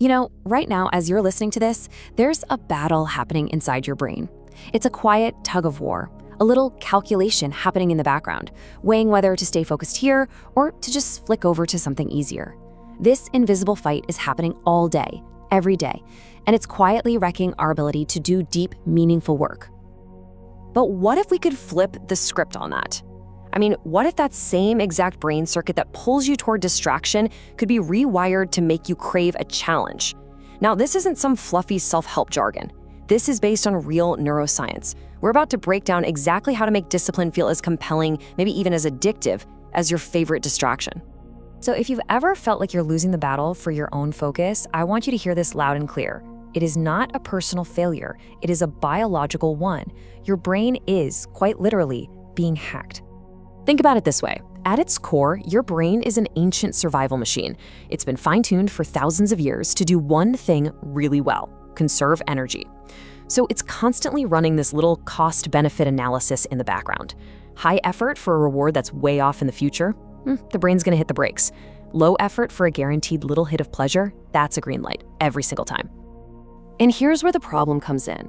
You know, right now, as you're listening to this, there's a battle happening inside your brain. It's a quiet tug of war, a little calculation happening in the background, weighing whether to stay focused here or to just flick over to something easier. This invisible fight is happening all day, every day, and it's quietly wrecking our ability to do deep, meaningful work. But what if we could flip the script on that? I mean, what if that same exact brain circuit that pulls you toward distraction could be rewired to make you crave a challenge? Now, this isn't some fluffy self-help jargon. This is based on real neuroscience. We're about to break down exactly how to make discipline feel as compelling, maybe even as addictive, as your favorite distraction. So if you've ever felt like you're losing the battle for your own focus, I want you to hear this loud and clear. It is not a personal failure. It is a biological one. Your brain is, quite literally, being hacked. Think about it this way. At its core, your brain is an ancient survival machine. It's been fine-tuned for thousands of years to do one thing really well: conserve energy. So it's constantly running this little cost-benefit analysis in the background. High effort for a reward that's way off in the future? The brain's gonna hit the brakes. Low effort for a guaranteed little hit of pleasure? That's a green light every single time. And here's where the problem comes in.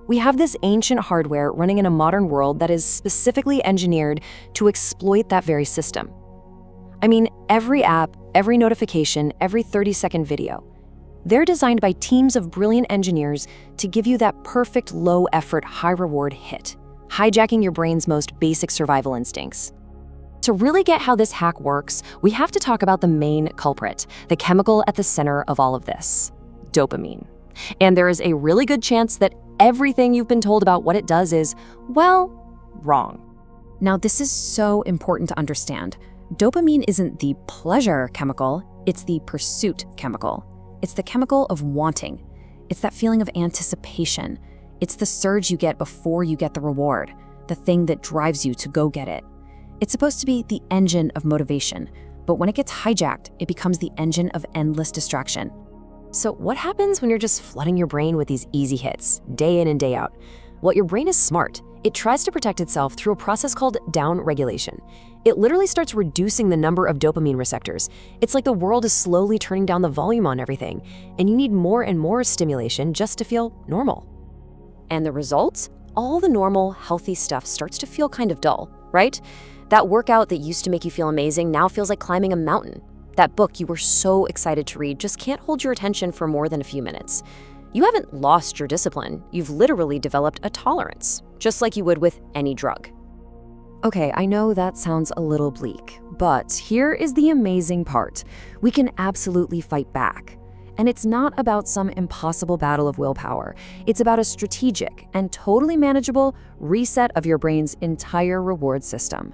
We have this ancient hardware running in a modern world that is specifically engineered to exploit that very system. I mean, every app, every notification, every 30-second video, they're designed by teams of brilliant engineers to give you that perfect low-effort, high-reward hit, hijacking your brain's most basic survival instincts. To really get how this hack works, we have to talk about the main culprit, the chemical at the center of all of this: dopamine. And there is a really good chance that everything you've been told about what it does is, well, wrong. Now, this is so important to understand. Dopamine isn't the pleasure chemical, it's the pursuit chemical. It's the chemical of wanting. It's that feeling of anticipation. It's the surge you get before you get the reward, the thing that drives you to go get it. It's supposed to be the engine of motivation, but when it gets hijacked, it becomes the engine of endless distraction. So what happens when you're just flooding your brain with these easy hits, day in and day out? Well, your brain is smart. It tries to protect itself through a process called downregulation. It literally starts reducing the number of dopamine receptors. It's like the world is slowly turning down the volume on everything, and you need more and more stimulation just to feel normal. And the results? All the normal, healthy stuff starts to feel kind of dull, right? That workout that used to make you feel amazing now feels like climbing a mountain. That book you were so excited to read just can't hold your attention for more than a few minutes. You haven't lost your discipline. You've literally developed a tolerance, just like you would with any drug. Okay, I know that sounds a little bleak, but here is the amazing part. We can absolutely fight back. And it's not about some impossible battle of willpower. It's about a strategic and totally manageable reset of your brain's entire reward system.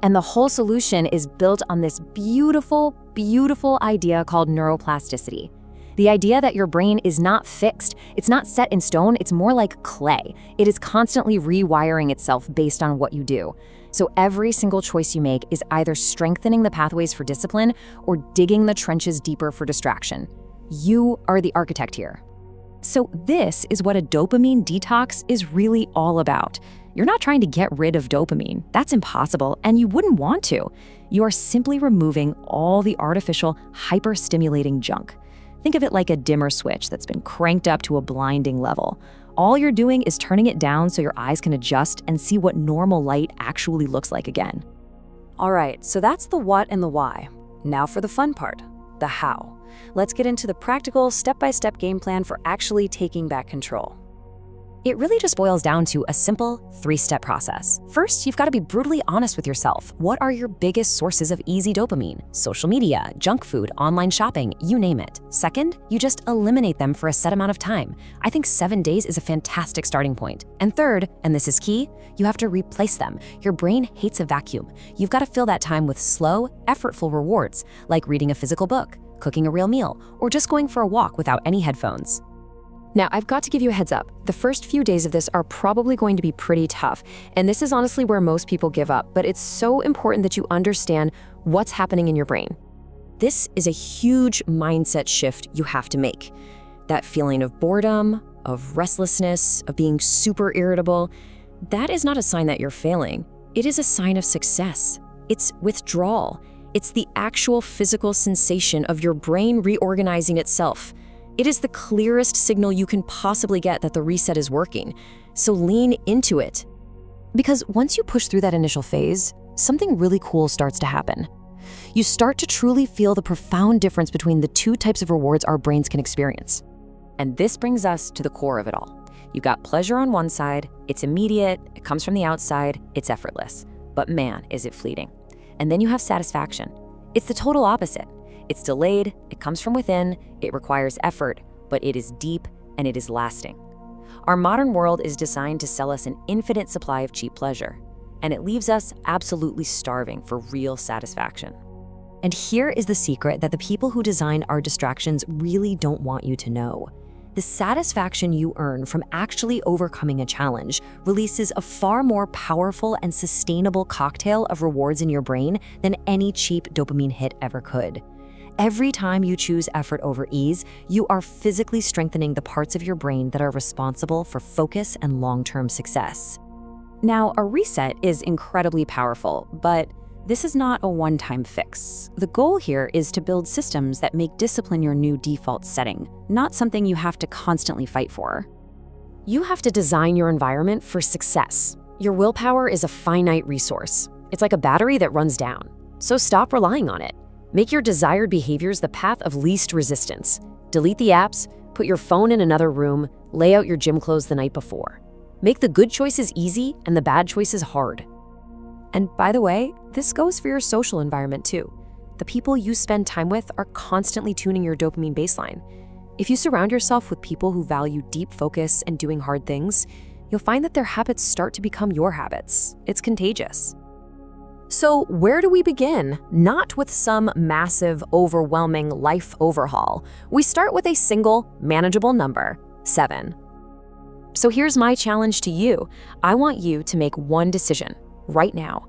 And the whole solution is built on this beautiful, beautiful idea called neuroplasticity. The idea that your brain is not fixed, it's not set in stone, it's more like clay. It is constantly rewiring itself based on what you do. So every single choice you make is either strengthening the pathways for discipline or digging the trenches deeper for distraction. You are the architect here. So this is what a dopamine detox is really all about. You're not trying to get rid of dopamine. That's impossible, and you wouldn't want to. You are simply removing all the artificial, hyper-stimulating junk. Think of it like a dimmer switch that's been cranked up to a blinding level. All you're doing is turning it down so your eyes can adjust and see what normal light actually looks like again. All right, so that's the what and the why. Now for the fun part, the how. Let's get into the practical, step-by-step game plan for actually taking back control. It really just boils down to a simple 3-step process. First, you've got to be brutally honest with yourself. What are your biggest sources of easy dopamine? Social media, junk food, online shopping, you name it. Second, you just eliminate them for a set amount of time. I think 7 days is a fantastic starting point. And third, and this is key, you have to replace them. Your brain hates a vacuum. You've got to fill that time with slow, effortful rewards, like reading a physical book, cooking a real meal, or just going for a walk without any headphones. Now, I've got to give you a heads up. The first few days of this are probably going to be pretty tough, and this is honestly where most people give up, but it's so important that you understand what's happening in your brain. This is a huge mindset shift you have to make. That feeling of boredom, of restlessness, of being super irritable, that is not a sign that you're failing. It is a sign of success. It's withdrawal. It's the actual physical sensation of your brain reorganizing itself. It is the clearest signal you can possibly get that the reset is working. So lean into it. Because once you push through that initial phase, something really cool starts to happen. You start to truly feel the profound difference between the two types of rewards our brains can experience. And this brings us to the core of it all. You've got pleasure on one side, it's immediate, it comes from the outside, it's effortless. But man, is it fleeting. And then you have satisfaction. It's the total opposite. It's delayed, it comes from within, it requires effort, but it is deep and it is lasting. Our modern world is designed to sell us an infinite supply of cheap pleasure, and it leaves us absolutely starving for real satisfaction. And here is the secret that the people who design our distractions really don't want you to know. The satisfaction you earn from actually overcoming a challenge releases a far more powerful and sustainable cocktail of rewards in your brain than any cheap dopamine hit ever could. Every time you choose effort over ease, you are physically strengthening the parts of your brain that are responsible for focus and long-term success. Now, a reset is incredibly powerful, but this is not a one-time fix. The goal here is to build systems that make discipline your new default setting, not something you have to constantly fight for. You have to design your environment for success. Your willpower is a finite resource. It's like a battery that runs down. So stop relying on it. Make your desired behaviors the path of least resistance. Delete the apps, put your phone in another room, lay out your gym clothes the night before. Make the good choices easy and the bad choices hard. And by the way, this goes for your social environment too. The people you spend time with are constantly tuning your dopamine baseline. If you surround yourself with people who value deep focus and doing hard things, you'll find that their habits start to become your habits. It's contagious. So where do we begin? Not with some massive, overwhelming life overhaul. We start with a single, manageable number, 7. So here's my challenge to you. I want you to make one decision right now.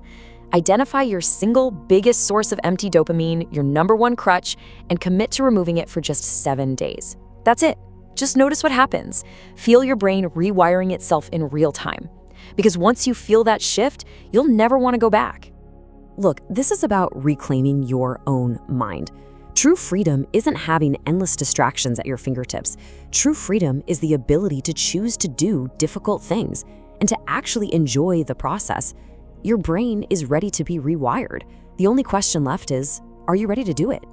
Identify your single biggest source of empty dopamine, your number one crutch, and commit to removing it for just 7 days. That's it. Just notice what happens. Feel your brain rewiring itself in real time. Because once you feel that shift, you'll never want to go back. Look, this is about reclaiming your own mind. True freedom isn't having endless distractions at your fingertips. True freedom is the ability to choose to do difficult things and to actually enjoy the process. Your brain is ready to be rewired. The only question left is, are you ready to do it?